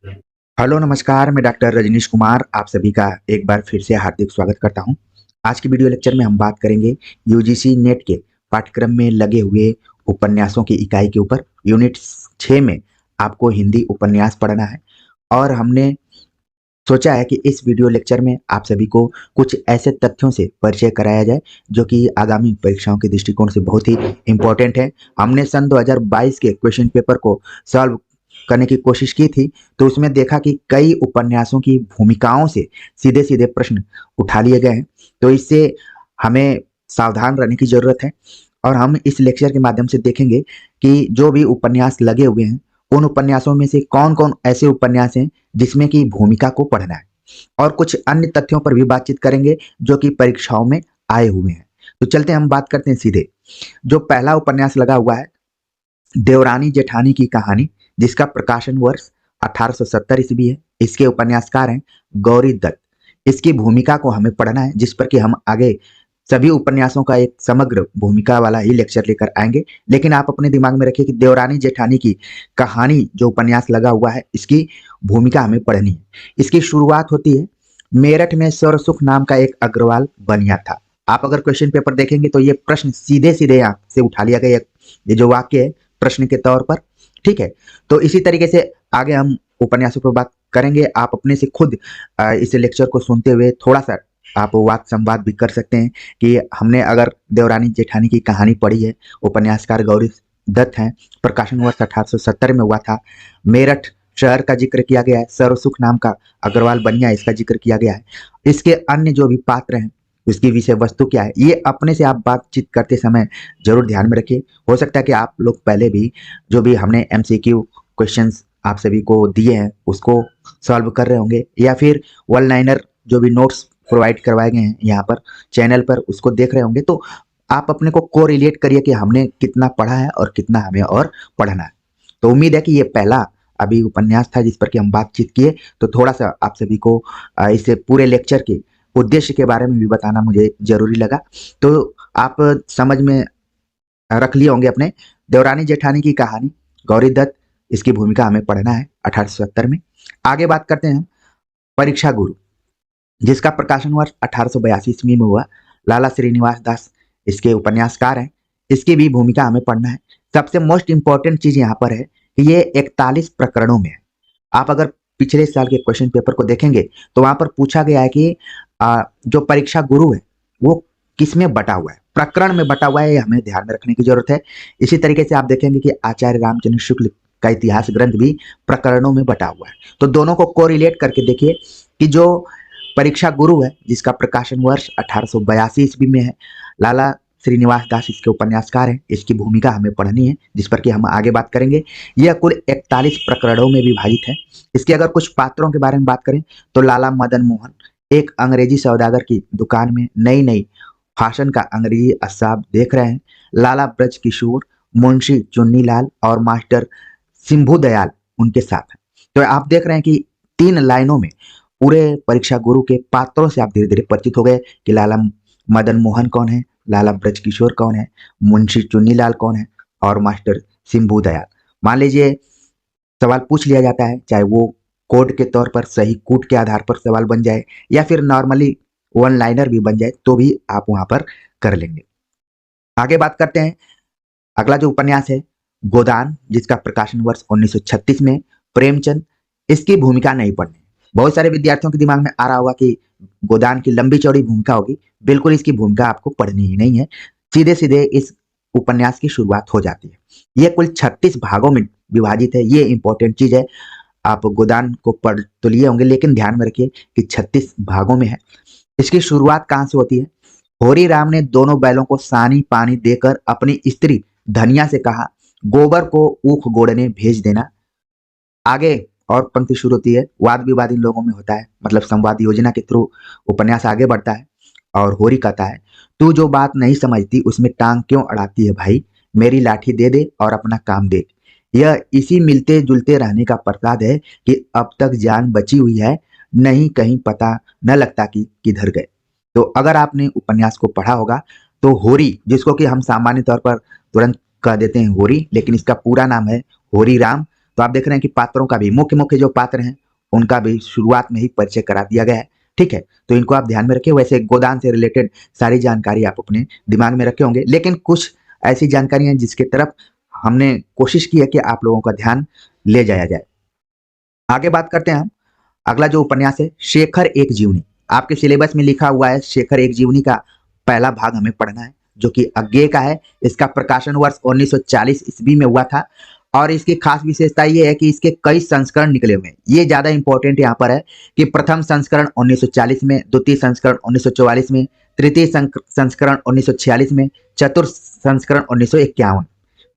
Hello नमस्कार, मैं doctor Rajneesh Kumar आप सभी का एक बार फिर से हार्दिक स्वागत करता हूं। आज की वीडियो लेक्चर में हम बात करेंगे यूजीसी नेट के पाठ्यक्रम में लगे हुए उपन्यासों की इकाई के ऊपर। यूनिट 6 में आपको हिंदी उपन्यास पढ़ना है और हमने सोचा है कि इस वीडियो लेक्चर में आप सभी को कुछ ऐसे तथ्यों से परिचय कराया जाए जो कि आगामी परीक्षाओं के दृष्टिकोण से बहुत ही इम्पोर्टेंट है। हमने सन 2022 के क्वेश्चन पेपर को सॉल्व करने की कोशिश की थी, तो उसमें देखा कि कई उपन्यासों की भूमिकाओं से सीधे सीधे प्रश्न उठा लिए गए हैं। तो इससे हमें सावधान रहने की जरूरत है और हम इस लेक्चर के माध्यम से देखेंगे कि जो भी उपन्यास लगे हुए हैं उन उपन्यासों में से कौन कौन ऐसे उपन्यास हैं जिसमें कि भूमिका को पढ़ना है, और कुछ अन्य तथ्यों पर भी बातचीत करेंगे जो कि परीक्षाओं में आए हुए हैं। तो चलते हैं, हम बात करते हैं सीधे। जो पहला उपन्यास लगा हुआ है, देवरानी जेठानी की कहानी, जिसका प्रकाशन वर्ष 1870 ईस्वी है। इसके उपन्यासकार हैं गौरी दत्त। इसकी भूमिका को हमें पढ़ना है, जिस पर कि हम आगे सभी उपन्यासों का एक समग्र भूमिका वाला ही लेक्चर लेकर आएंगे। लेकिन आप अपने दिमाग में रखिए कि देवरानी जेठानी की कहानी जो उपन्यास लगा हुआ है, इसकी भूमिका हमें पढ़नी है। इसकी शुरुआत होती है, मेरठ में सरसुख नाम का एक अग्रवाल बनिया था। आप अगर क्वेश्चन पेपर देखेंगे तो ये प्रश्न सीधे सीधे यहाँ से उठा लिया गया, ये जो वाक्य है प्रश्न के तौर पर। ठीक है, तो इसी तरीके से आगे हम उपन्यासों पर बात करेंगे। आप अपने से खुद इस लेक्चर को सुनते हुए थोड़ा सा आप वाद संवाद भी कर सकते हैं कि हमने अगर देवरानी जेठानी की कहानी पढ़ी है, उपन्यासकार गौरी दत्त हैं, प्रकाशन वर्ष 1870 में हुआ था, मेरठ शहर का जिक्र किया गया है, सरसुख नाम का अग्रवाल बनिया इसका जिक्र किया गया है, इसके अन्य जो भी पात्र हैं उसकी विषय वस्तु क्या है, ये अपने से आप बातचीत करते समय जरूर ध्यान में रखिए। हो सकता है कि आप लोग पहले भी जो भी हमने एमसीक्यू क्वेश्चंस आप सभी को दिए हैं उसको सॉल्व कर रहे होंगे, या फिर वन लाइनर जो भी नोट्स प्रोवाइड करवाए गए हैं यहाँ पर चैनल पर उसको देख रहे होंगे। तो आप अपने को को रिलेट करिए कि हमने कितना पढ़ा है और कितना हमें और पढ़ना है। तो उम्मीद है कि ये पहला अभी उपन्यास था जिस पर कि हम बातचीत किए, तो थोड़ा सा आप सभी को इस पूरे लेक्चर के उद्देश्य के बारे में भी बताना मुझे जरूरी लगा। तो आप समझ में रख लिए होंगे अपने, देवरानी जेठानी की कहानी, गौरी दत्त, इसकी भूमिका हमें पढ़ना है 1870 में। आगे बात करते हैं परीक्षा गुरु, जिसका प्रकाशन वर्ष 1882 ईस्वी में हुआ। लाला श्रीनिवास दास इसके उपन्यासकार हैं। इसकी भी भूमिका हमें पढ़ना है। सबसे मोस्ट इंपॉर्टेंट चीज यहाँ पर है कि ये 41 प्रकरणों में है। आप अगर पिछले साल के क्वेश्चन पेपर को देखेंगे तो वहां पर पूछा गया है कि जो परीक्षा गुरु है वो किसमें बटा हुआ है, प्रकरण में बटा हुआ है, ये हमें ध्यान में रखने की जरूरत है। इसी तरीके से आप देखेंगे कि आचार्य रामचंद्र शुक्ल का इतिहास ग्रंथ भी प्रकरणों में बटा हुआ है। तो दोनों को कोरिलेट करके देखिए कि जो परीक्षा गुरु है जिसका प्रकाशन वर्ष 1882 ईस्वी में है, लाला श्रीनिवास दास इसके उपन्यासकार हैं, इसकी भूमिका हमें पढ़नी है जिस पर कि हम आगे बात करेंगे। यह कुल 41 प्रकरणों में विभाजित है। इसके अगर कुछ पात्रों के बारे में बात करें तो लाला मदन मोहन एक अंग्रेजी सौदागर की दुकान में नई नई फाशन का अंग्रेजी असाब देख रहे हैं। लाला ब्रज किशोर, मुंशी चुन्नीलाल और मास्टर सिंभू दयाल उनके साथ हैं। तो आप देख रहे हैं कि 3 लाइनों में पूरे परीक्षा गुरु के पात्रों से आप धीरे धीरे परिचित हो गए कि लाला मदन मोहन कौन है, लाला ब्रज किशोर कौन है, मुंशी चुन्नीलाल कौन है और मास्टर सिंभू दयाल। मान लीजिए सवाल पूछ लिया जाता है, चाहे वो कोड के तौर पर सही कूट के आधार पर सवाल बन जाए या फिर नॉर्मली वन लाइनर भी बन जाए, तो भी आप वहां पर कर लेंगे। आगे बात करते हैं। अगला जो उपन्यास है गोदान, जिसका प्रकाशन वर्ष 1936 में, प्रेमचंद, इसकी भूमिका नहीं पढ़नी। बहुत सारे विद्यार्थियों के दिमाग में आ रहा होगा कि गोदान की लंबी चौड़ी भूमिका होगी। बिल्कुल इसकी भूमिका आपको पढ़नी ही नहीं है, सीधे सीधे इस उपन्यास की शुरुआत हो जाती है। यह कुल 36 भागों में विभाजित है, ये इंपॉर्टेंट चीज है। आप गोदान को पढ़ तो लिए होंगे लेकिन ध्यान में रखिए कि 36 भागों में है। इसकी शुरुआत कहां से होती है? होरी राम ने दोनों बैलों को सानी पानी देकर अपनी स्त्री धनिया से कहा, गोबर को ऊख गोड़ने भेज देना। आगे और पंक्ति शुरू होती है, वाद विवाद इन लोगों में होता है, मतलब संवाद योजना के थ्रू उपन्यास आगे बढ़ता है। और होरी कहता है, तू जो बात नहीं समझती उसमें टांग क्यों अड़ाती है भाई, मेरी लाठी दे दे और अपना काम देख। यह इसी मिलते जुलते रहने का प्रसाद है कि अब तक जान बची हुई है, नहीं कहीं पता न लगता कि किधर गए। तो अगर आपने उपन्यास को पढ़ा होगा तो होरी, जिसको कि हम सामान्य तौर पर तुरंत कह देते हैं होरी, लेकिन इसका पूरा नाम है होरी राम। तो तो आप देख रहे हैं कि पात्रों का भी मुख्य मुख्य जो पात्र हैं उनका भी शुरुआत में ही परिचय करा दिया गया है। ठीक है, तो इनको आप ध्यान में रखिए। वैसे गोदान से रिलेटेड सारी जानकारी आप अपने दिमाग में रखे होंगे, लेकिन कुछ ऐसी जानकारी हैं जिसके तरफ हमने कोशिश की है कि आप लोगों का ध्यान ले जाया जाए। आगे बात करते हैं हम। अगला जो उपन्यास है शेखर एक जीवनी, आपके सिलेबस में लिखा हुआ है शेखर एक जीवनी का पहला भाग हमें पढ़ना है, जो कि अज्ञेय का है। इसका प्रकाशन वर्ष 1940 ईस्वी में हुआ था और इसकी खास विशेषता ये है कि इसके कई संस्करण निकले हुए हैं। ये ज्यादा इंपॉर्टेंट यहाँ पर है कि प्रथम संस्करण 1940 में, द्वितीय संस्करण 1944 में, तृतीय संस्करण 1946 में, चतुर्थ संस्करण 1951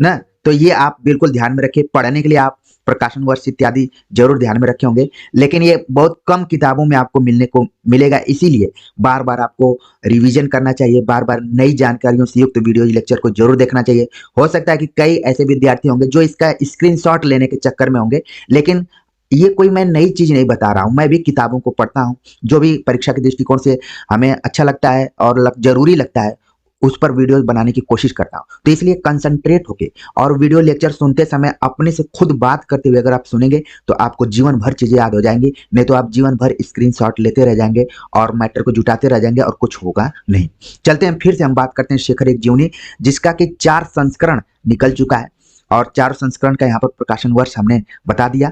ना। तो ये आप बिल्कुल ध्यान में रखिए। पढ़ने के लिए आप प्रकाशन वर्ष इत्यादि जरूर ध्यान में रखे होंगे, लेकिन ये बहुत कम किताबों में आपको मिलने को मिलेगा, इसीलिए बार बार आपको रिवीजन करना चाहिए, बार बार नई जानकारियों से युक्त वीडियो लेक्चर को जरूर देखना चाहिए। हो सकता है कि कई ऐसे विद्यार्थी होंगे जो इसका स्क्रीनशॉट लेने के चक्कर में होंगे, लेकिन ये कोई मैं नई चीज नहीं बता रहा हूं, मैं भी किताबों को पढ़ता हूं, जो भी परीक्षा के दृष्टिकोण से हमें अच्छा लगता है और जरूरी लगता है उस पर वीडियो बनाने की कोशिश करता हूं। तो इसलिए कंसंट्रेट होके और वीडियो लेक्चर सुनते समय अपने से खुद बात करते हुए अगर आप सुनेंगे तो आपको जीवन भर चीजें याद हो जाएंगी, नहीं तो आप जीवन भर स्क्रीनशॉट लेते रह जाएंगे और मैटर को जुटाते रह जाएंगे और कुछ होगा नहीं। चलते हैं, फिर से हम बात करते हैं शेखर एक जीवनी, जिसका कि 4 संस्करण निकल चुका है और 4 संस्करण का यहाँ पर प्रकाशन वर्ष हमने बता दिया।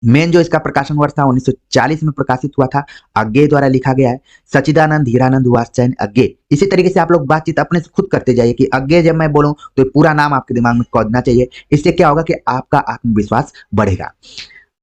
मेन जो इसका प्रकाशन वर्ष था 1940 में प्रकाशित हुआ था, अज्ञेय द्वारा लिखा गया है। सच्चिदानंद हीरानंद वात्स्यायन अज्ञेय। इसी तरीके से आप लोग बातचीत अपने से खुद करते जाइए कि अज्ञेय जब मैं बोलूं तो पूरा नाम आपके दिमाग में कौदना चाहिए। इससे क्या होगा कि आपका आत्मविश्वास बढ़ेगा।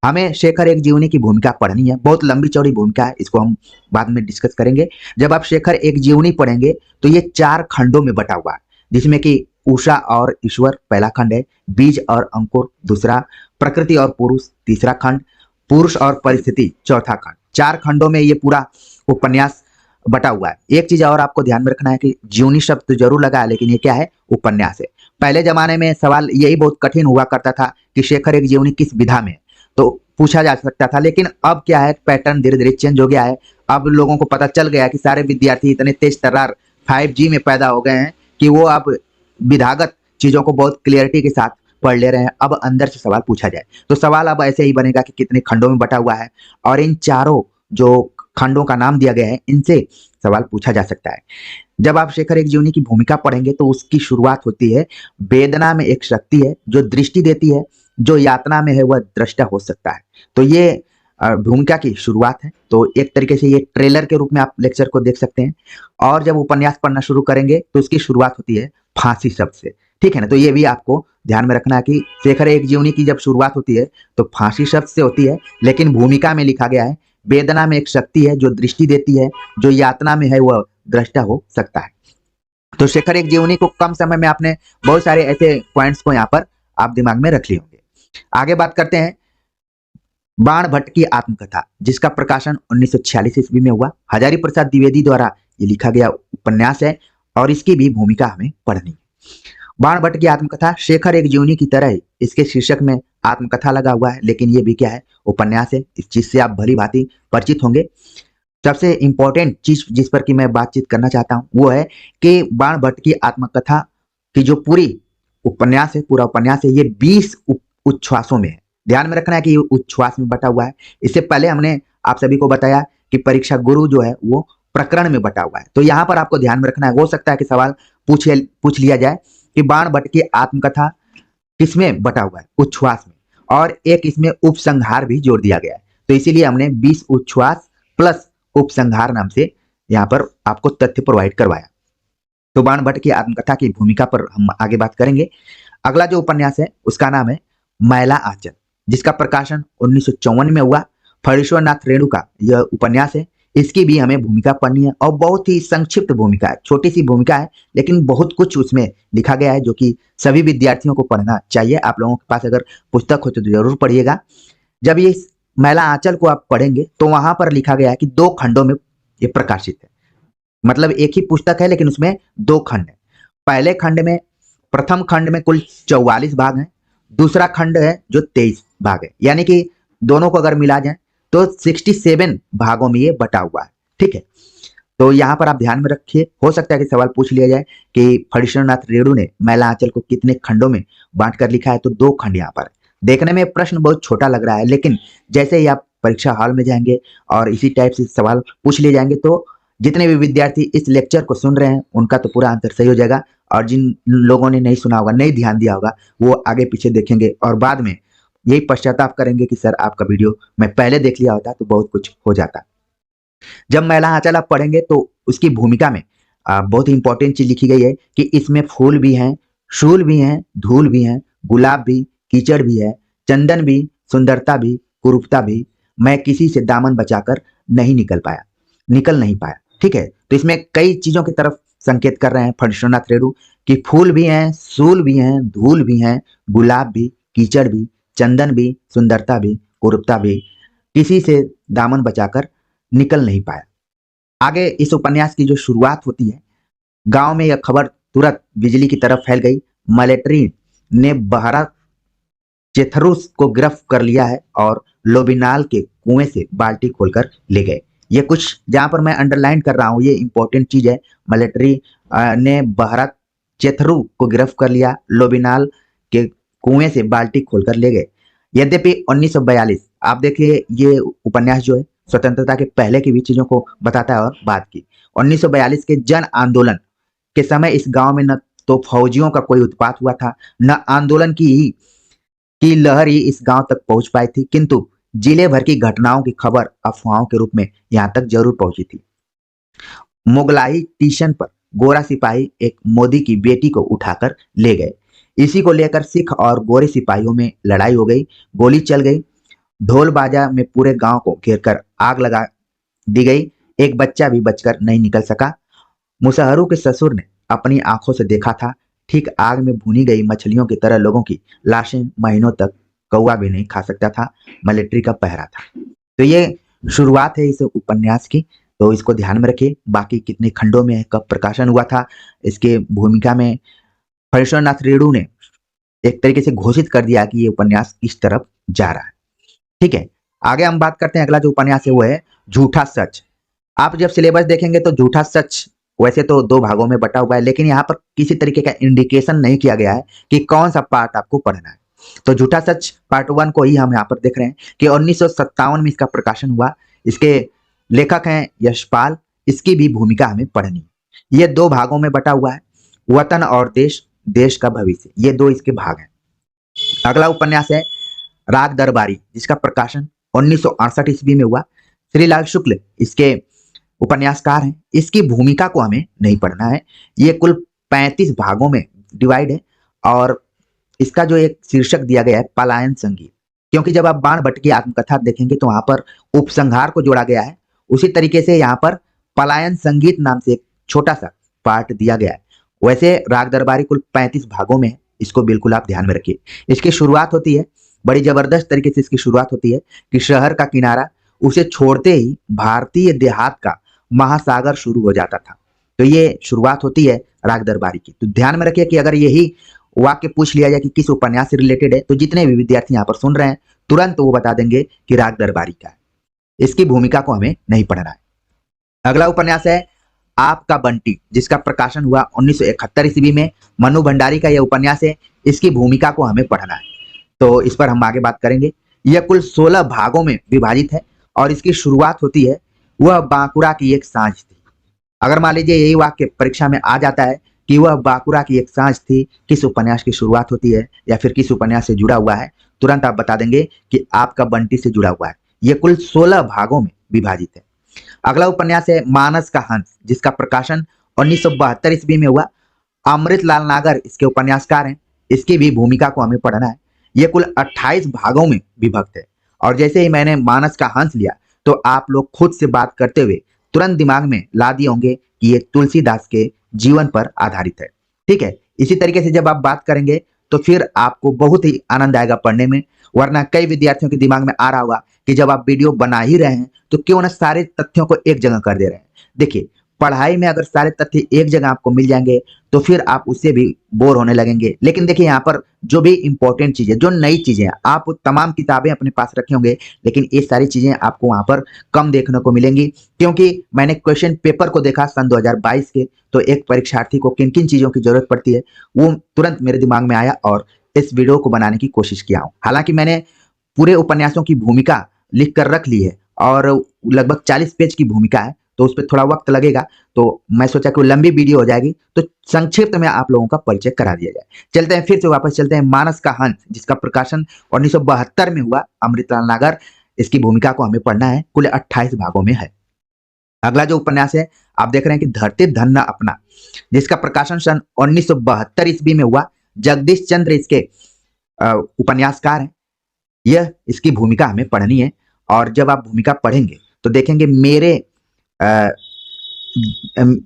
हमें शेखर एक जीवनी की भूमिका पढ़नी है, बहुत लंबी चौड़ी भूमिका है, इसको हम बाद में डिस्कस करेंगे। जब आप शेखर एक जीवनी पढ़ेंगे तो ये 4 खंडों में बटा हुआ है, जिसमें कि उषा और ईश्वर पहला खंड है, बीज और अंकुर दूसरा, प्रकृति और पुरुष तीसरा खंड, पुरुष और परिस्थिति चौथा खंड। 4 खंडों में ये पूरा उपन्यास बटा हुआ है। एक चीज और आपको ध्यान में रखना है कि जीवनी शब्द तो जरूर लगा है, लेकिन ये क्या है, उपन्यास है। पहले जमाने में सवाल यही बहुत कठिन हुआ करता था कि शेखर एक जीवनी किस विधा में, तो पूछा जा सकता था, लेकिन अब क्या है, पैटर्न धीरे धीरे चेंज हो गया है। अब लोगों को पता चल गया कि सारे विद्यार्थी इतने तेज तर्रार 5G में पैदा हो गए हैं कि वो अब विधागत चीजों को बहुत क्लियरिटी के साथ पढ़ ले रहे हैं। अब अंदर से सवाल पूछा जाए तो सवाल अब ऐसे ही बनेगा कि कितने खंडों में बटा हुआ है और इन चारों जो खंडों का नाम दिया गया है इनसे सवाल पूछा जा सकता है। जब आप शेखर एक जीवनी की भूमिका पढ़ेंगे तो उसकी शुरुआत होती है, वेदना में एक शक्ति है जो दृष्टि देती है, जो यातना में है वह दृष्टा हो सकता है। तो ये भूमिका की शुरुआत है। तो एक तरीके से ये ट्रेलर के रूप में आप लेक्चर को देख सकते हैं। और जब उपन्यास पढ़ना शुरू करेंगे तो उसकी शुरुआत होती है फांसी शब्द से। ठीक है ना, तो ये भी आपको ध्यान में रखना है कि शेखर एक जीवनी की जब शुरुआत होती है तो फांसी शब्द से होती है, लेकिन भूमिका में लिखा गया है वेदना में एक शक्ति है जो दृष्टि देती है, जो यातना में है वह दृष्टा हो सकता है। तो शेखर एक जीवनी को कम समय में आपने बहुत सारे ऐसे पॉइंट्स को यहाँ पर आप दिमाग में रख लिए होंगे। आगे बात करते हैं बाण भट्ट की आत्मकथा, जिसका प्रकाशन 1946 ईस्वी में हुआ। हजारी प्रसाद द्विवेदी द्वारा ये लिखा गया उपन्यास है और इसकी भी भूमिका हमें पढ़नी है। बाण भट्ट की आत्मकथा शेखर एक जीवनी की तरह ही इसके शीर्षक में आत्मकथा लगा हुआ है, लेकिन ये भी क्या है, उपन्यास है। इस चीज से आप भली भांति परिचित होंगे। सबसे इंपॉर्टेंट चीज जिस पर कि मैं बातचीत करना चाहता हूं वो है कि बाण भट्ट की आत्मकथा की जो पूरी उपन्यास है, पूरा उपन्यास है, ये 20 उच्छ्वासों में है। ध्यान में रखना है कि ये उच्छ्वास में बटा हुआ है। इससे पहले हमने आप सभी को बताया कि परीक्षा गुरु जो है वो प्रकरण में बटा हुआ है। तो यहाँ पर आपको ध्यान में रखना है, हो सकता है कि सवाल पूछ लिया जाए कि बाण भट्ट की आत्मकथा किसमें बटा हुआ है, उच्छ्वास में, और एक इसमें उपसंहार भी जोड़ दिया गया है। तो इसीलिए हमने 20 उच्छ्वास प्लस उपसंहार नाम से यहाँ पर आपको तथ्य प्रोवाइड करवाया। तो बाण भट्ट की आत्मकथा की भूमिका पर हम आगे बात करेंगे। अगला जो उपन्यास है उसका नाम है मैला आंचल, जिसका प्रकाशन 1954 में हुआ। फणीश्वरनाथ रेणु का यह उपन्यास है। इसकी भी हमें भूमिका पढ़नी है और बहुत ही संक्षिप्त भूमिका है, छोटी सी भूमिका है, लेकिन बहुत कुछ उसमें लिखा गया है जो कि सभी विद्यार्थियों को पढ़ना चाहिए। आप लोगों के पास अगर पुस्तक हो तो जरूर पढ़िएगा। जब ये मैला आंचल को आप पढ़ेंगे तो वहां पर लिखा गया है कि 2 खंडों में ये प्रकाशित है, मतलब एक ही पुस्तक है लेकिन उसमें 2 खंड है। पहले खंड में, प्रथम खंड में कुल 44 भाग हैं, दूसरा खंड है जो 23 भाग है, यानी कि दोनों को अगर मिला जाए तो 67 भागों में ये बटा हुआ है। ठीक है, तो यहाँ पर आप ध्यान में रखिए। हो सकता है कि सवाल पूछ लिया जाए कि फणीश्वरनाथ रेणु ने मैला आंचल को कितने खंडों में बांट कर लिखा है, तो 2 खंड यहाँ पर देखने में प्रश्न बहुत छोटा लग रहा है, लेकिन जैसे ही आप परीक्षा हॉल में जाएंगे और इसी टाइप से सवाल पूछ लिए जाएंगे तो जितने भी विद्यार्थी इस लेक्चर को सुन रहे हैं उनका तो पूरा आंसर सही हो जाएगा, और जिन लोगों ने नहीं सुना होगा, नहीं ध्यान दिया होगा, वो आगे पीछे देखेंगे और बाद में यही पश्चाताप करेंगे कि सर आपका वीडियो मैं पहले देख लिया होता तो बहुत कुछ हो जाता। जब मैला आंचल आप पढ़ेंगे तो उसकी भूमिका में बहुत ही इंपॉर्टेंट चीज लिखी गई है कि इसमें फूल भी हैं, शूल भी हैं, धूल भी हैं, गुलाब भी, कीचड़ भी है, चंदन भी, सुंदरता भी, कुरूपता भी, मैं किसी से दामन बचाकर निकल नहीं पाया। ठीक है, तो इसमें कई चीजों की तरफ संकेत कर रहे हैं फणीश्वरनाथ रेणु कि फूल भी हैं, सूल भी हैं, धूल भी हैं, गुलाब भी, कीचड़ भी, चंदन भी, सुंदरता भी, कुरूपता भी, किसी से दामन बचाकर निकल नहीं पाया। आगे इस उपन्यास की जो शुरुआत होती है, गांव में यह खबर तुरंत बिजली की तरफ फैल गई। मिलिट्री ने बहरा चेथरुस को गिरफ्त कर लिया है और लोबिनाल के कुएं से बाल्टी खोलकर ले गए। ये कुछ जहां पर मैं अंडरलाइन कर रहा हूं, ये इंपॉर्टेंट चीज है। मिलिट्री ने बहरा चेथरु को गिरफ्त कर लिया, लोबिनाल के कुएं से बाल्टी खोलकर ले गए। यद्यपि 1942, आप देखिए ये उपन्यास जो है स्वतंत्रता के पहले की भी चीजों को बताता है और बाद की। 1942 के जन आंदोलन के समय इस गांव में न तो फौजियों का कोई उत्पात हुआ था, न आंदोलन की लहर ही इस गांव तक पहुंच पाई थी, किंतु जिले भर की घटनाओं की खबर अफवाहों के रूप में यहां तक जरूर पहुंची थी। मुगलाई स्टेशन पर गोरा सिपाही एक मोदी की बेटी को उठाकर ले गए। इसी को लेकर सिख और गोरे सिपाहियों में लड़ाई हो गई, गोली चल गई, ढोल बाजा में पूरे गांव को घेरकर आग लगा दी गई। एक बच्चा भी बचकर नहीं निकल सका। मुसहरू के ससुर ने अपनी आंखों से देखा था, ठीक आग में भुनी गई मछलियों की तरह लोगों की लाशें महीनों तक कौवा भी नहीं खा सकता था। मिलिट्री का पहरा था। तो ये शुरुआत है इस उपन्यास की, तो इसको ध्यान में रखिए। बाकी कितने खंडों में है, कब प्रकाशन हुआ था, इसके भूमिका में फणीश्वरनाथ रेणु ने एक तरीके से घोषित कर दिया कि ये उपन्यास इस तरफ जा रहा है। ठीक है, आगे हम बात करते हैं। अगला जो उपन्यास है वो है झूठा सच। आप जब सिलेबस देखेंगे तो झूठा सच वैसे तो 2 भागों में बटा हुआ है, लेकिन यहाँ पर किसी तरीके का इंडिकेशन नहीं किया गया है कि कौन सा पार्ट आपको पढ़ना है। तो झूठा सच पार्ट 1 को ही हम यहाँ पर देख रहे हैं कि 1957 में इसका प्रकाशन हुआ। इसके लेखक हैं यशपाल। इसकी भी भूमिका हमें पढ़नी है। ये 2 भागों में बटा हुआ है, वतन और देश, देश का भविष्य, ये 2 इसके भाग हैं। अगला उपन्यास है राग दरबारी, जिसका प्रकाशन 1968 ईस्वी में हुआ। श्रीलाल शुक्ल इसके उपन्यासकार हैं। इसकी भूमिका को हमें नहीं पढ़ना है। ये कुल 35 भागों में डिवाइड है और इसका जो एक शीर्षक दिया गया है पलायन संगीत, क्योंकि जब आप बाण भट्ट की आत्मकथा देखेंगे तो वहां पर उपसंहार को जोड़ा गया है, उसी तरीके से यहाँ पर पलायन संगीत नाम से एक छोटा सा पार्ट दिया गया है। वैसे राग दरबारी कुल 35 भागों में है, इसको बिल्कुल आप ध्यान में रखिए। इसकी शुरुआत होती है बड़ी जबरदस्त तरीके से। इसकी शुरुआत होती है कि शहर का किनारा उसे छोड़ते ही भारतीय देहात का महासागर शुरू हो जाता था। तो ये शुरुआत होती है राग दरबारी की। तो ध्यान में रखिए कि अगर यही वाक्य पूछ लिया जाए कि किस उपन्यास से रिलेटेड है, तो जितने भी विद्यार्थी यहाँ पर सुन रहे हैं तुरंत वो बता देंगे कि राग दरबारी का है। इसकी भूमिका को हमें नहीं पढ़ना है। अगला उपन्यास है आपका बंटी, जिसका प्रकाशन हुआ 1971 ईस्वी में। मनु भंडारी का यह उपन्यास है। इसकी भूमिका को हमें पढ़ना है, तो इस पर हम आगे बात करेंगे। यह कुल 16 भागों में विभाजित है और इसकी शुरुआत होती है वह बांकुरा की एक सांझ थी। अगर मान लीजिए यही वाक्य परीक्षा में आ जाता है कि वह बांकुरा की एक सांझ थी, किस उपन्यास की शुरुआत होती है या फिर किस उपन्यास से जुड़ा हुआ है, तुरंत आप बता देंगे कि आपका बंटी से जुड़ा हुआ है। यह कुल 16 भागों में विभाजित है। अगला उपन्यास है मानस का हंस, जिसका प्रकाशन 1972 ईस्वी में हुआ। अमृतलाल नागर इसके उपन्यासकार हैं। इसकी भी भूमिका को हमें पढ़ना है। यह कुल 28 भागों में विभक्त है और जैसे ही मैंने मानस का हंस लिया तो आप लोग खुद से बात करते हुए तुरंत दिमाग में ला दिए होंगे कि ये तुलसीदास के जीवन पर आधारित है। ठीक है, इसी तरीके से जब आप बात करेंगे तो फिर आपको बहुत ही आनंद आएगा पढ़ने में। वरना कई विद्यार्थियों के दिमाग में आ रहा होगा कि जब आप वीडियो बना ही रहे हैं तो क्यों ना सारे तथ्यों को एक जगह कर दे रहे हैं। देखिए, पढ़ाई में अगर सारे तथ्य एक जगह आपको मिल जाएंगे तो फिर आप उससे भी बोर होने लगेंगे। लेकिन देखिए, यहाँ पर जो भी इंपॉर्टेंट चीजें, जो नई चीजें, आप तमाम किताबें अपने पास रखे होंगे, लेकिन ये सारी चीजें आपको वहां पर कम देखने को मिलेंगी। क्योंकि मैंने क्वेश्चन पेपर को देखा सन 2022 के, तो एक परीक्षार्थी को किन किन चीजों की जरूरत पड़ती है वो तुरंत मेरे दिमाग में आया और इस वीडियो को बनाने की कोशिश किया हूँ। हालांकि मैंने पूरे उपन्यासों की भूमिका लिख कर रख ली है और लगभग 40 पेज की भूमिका है, तो उस पर थोड़ा वक्त लगेगा, तो मैं सोचा कि वो लंबी वीडियो हो जाएगी, तो संक्षिप्त में आप लोगों का परिचय करा दिया जाए। चलते हैं, फिर से वापस चलते हैं। मानस का हंस, जिसका प्रकाशन 1972 में हुआ, अमृतलाल नागर इसकी भूमिका को हमें पढ़ना है। कुल 28 भागों में है। अगला जो उपन्यास है, आप देख रहे हैं कि धरती धन्य अपना, जिसका प्रकाशन सन 1972 ईस्वी में हुआ। जगदीश चंद्र इसके उपन्यासकार हैं। यह इसकी भूमिका हमें पढ़नी है, और जब आप भूमिका पढ़ेंगे तो देखेंगे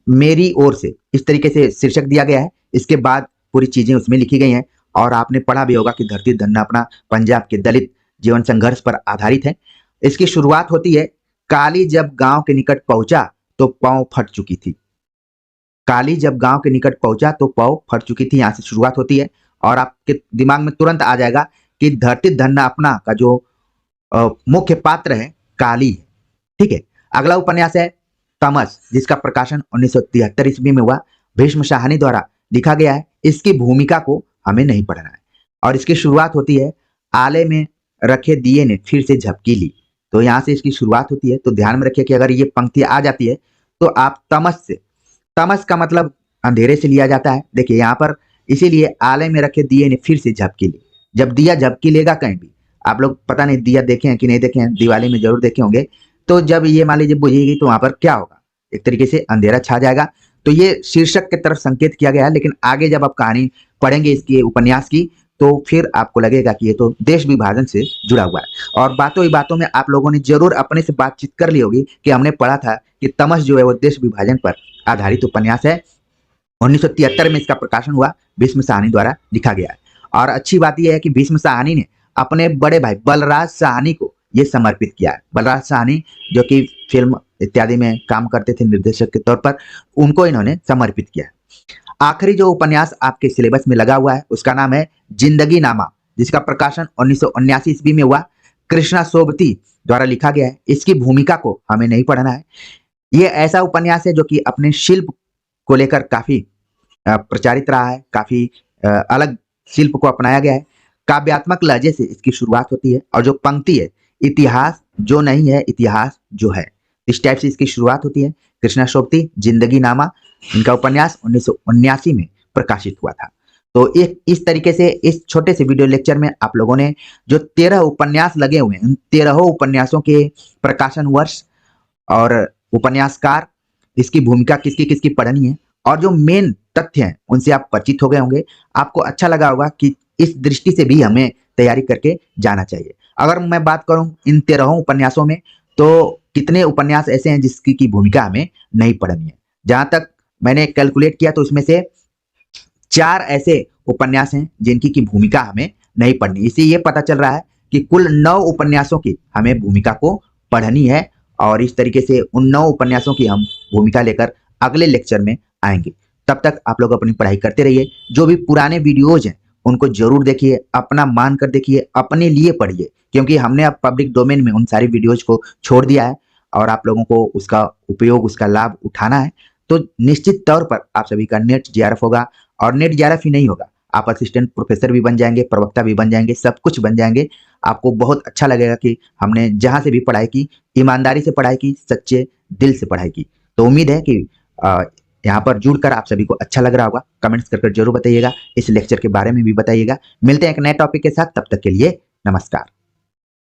मेरी ओर से इस तरीके से शीर्षक दिया गया है। इसके बाद पूरी चीजें उसमें लिखी गई हैं, और आपने पढ़ा भी होगा कि धरती धन्य अपना पंजाब के दलित जीवन संघर्ष पर आधारित है। इसकी शुरुआत होती है, काली जब गांव के निकट पहुंचा तो पांव फट चुकी थी। काली जब गांव के निकट पहुंचा तो पांव फट चुकी थी, यहां से शुरुआत होती है, और आपके दिमाग में तुरंत आ जाएगा कि धरती धन्य अपना का जो मुख्य पात्र है काली है। ठीक है, अगला उपन्यास है तमस, जिसका प्रकाशन 1973 ईस्वी में हुआ। भीष्म साहनी द्वारा लिखा गया है। इसकी भूमिका को हमें नहीं पढ़ना है, और इसकी शुरुआत होती है, आले में रखे दिए ने फिर से झपकी ली। तो यहां से इसकी शुरुआत होती है, तो ध्यान में रखिए कि अगर ये पंक्ति आ जाती है तो आप तमस से, तमस का मतलब अंधेरे से लिया जाता है। देखिए यहाँ पर इसीलिए आले में रखे दिए ने फिर से झपकी ली। जब दिया झपकी लेगा कहीं भी, आप लोग पता नहीं दिया देखे हैं कि नहीं देखे हैं, दिवाली में जरूर देखे होंगे, तो जब ये मान लीजिए बुझेगी तो वहां पर क्या होगा, एक तरीके से अंधेरा छा जाएगा। तो ये शीर्षक की तरफ संकेत किया गया है, लेकिन आगे जब आप कहानी पढ़ेंगे इसकी उपन्यास की, तो फिर आपको लगेगा कि ये तो देश विभाजन से जुड़ा हुआ है। और बातों ही बातों में आप लोगों ने जरूर अपने से बातचीत कर ली होगी कि हमने पढ़ा था कि तमस जो है वो देश विभाजन पर आधारित उपन्यास है। 1973 में इसका प्रकाशन हुआ, भीष्म साहनी द्वारा लिखा गया है। और अच्छी बात यह है कि भीष्म साहनी ने अपने बड़े भाई बलराज साहनी को यह समर्पित किया है। बलराज साहनी जो कि फिल्म इत्यादि में काम करते थे निर्देशक के तौर पर, उनको इन्होंने समर्पित किया है। आखिरी जो उपन्यास आपके सिलेबस में लगा हुआ है उसका नाम है जिंदगी नामा, जिसका प्रकाशन 1979 ईस्वी में हुआ। कृष्णा सोबती द्वारा लिखा गया है। इसकी भूमिका को हमें नहीं पढ़ना है। यह ऐसा उपन्यास है जो कि अपने शिल्प को लेकर काफी प्रचारित रहा है, काफी अलग शिल्प को अपनाया गया है। काव्यात्मक लहजे से इसकी शुरुआत होती है, और जो पंक्ति है, इतिहास जो नहीं है इतिहास जो है, इस टाइप से इसकी शुरुआत होती है। कृष्णा सोबती, जिंदगी नामा, इनका उपन्यास 1979 में प्रकाशित हुआ था। तो इस तरीके से इस छोटे से वीडियो लेक्चर में आप लोगों ने जो 13 उपन्यास लगे हुए हैं, उन 13 उपन्यासों के प्रकाशन वर्ष और उपन्यासकार, इसकी भूमिका किसकी किसकी पढ़नी है, और जो मेन तथ्य हैं उनसे आप परिचित हो गए होंगे। आपको अच्छा लगा होगा कि इस दृष्टि से भी हमें तैयारी करके जाना चाहिए। अगर मैं बात करूं इन 13 उपन्यासों में, तो कितने उपन्यास ऐसे हैं जिसकी की भूमिका हमें नहीं पढ़नी है। जहां तक मैंने कैलकुलेट किया तो इसमें से 4 ऐसे उपन्यास हैं जिनकी की भूमिका हमें नहीं पढ़नी। इससे ये पता चल रहा है कि कुल 9 उपन्यासों की हमें भूमिका को पढ़नी है, और इस तरीके से उन 9 उपन्यासों की हम भूमिका लेकर अगले लेक्चर में आएंगे। तब तक आप लोग अपनी पढ़ाई करते रहिए। जो भी पुराने वीडियोज हैं उनको जरूर देखिए, अपना मान कर देखिए, अपने लिए पढ़िए, क्योंकि हमने अब पब्लिक डोमेन में उन सारी वीडियोज को छोड़ दिया है, और आप लोगों को उसका उपयोग, उसका लाभ उठाना है। तो निश्चित तौर पर आप सभी का नेट जेआरएफ होगा, और नेट जेआरएफ ही नहीं होगा, आप असिस्टेंट प्रोफेसर भी बन जाएंगे, प्रवक्ता भी बन जाएंगे, सब कुछ बन जाएंगे। आपको बहुत अच्छा लगेगा कि हमने जहां से भी पढ़ाई की, ईमानदारी से पढ़ाई की, सच्चे दिल से पढ़ाई की। तो उम्मीद है कि यहाँ पर जुड़कर आप सभी को अच्छा लग रहा होगा। कमेंट्स कर जरूर बताइएगा, इस लेक्चर के बारे में भी बताइएगा। मिलते हैं एक नए टॉपिक के साथ, तब तक के लिए नमस्कार।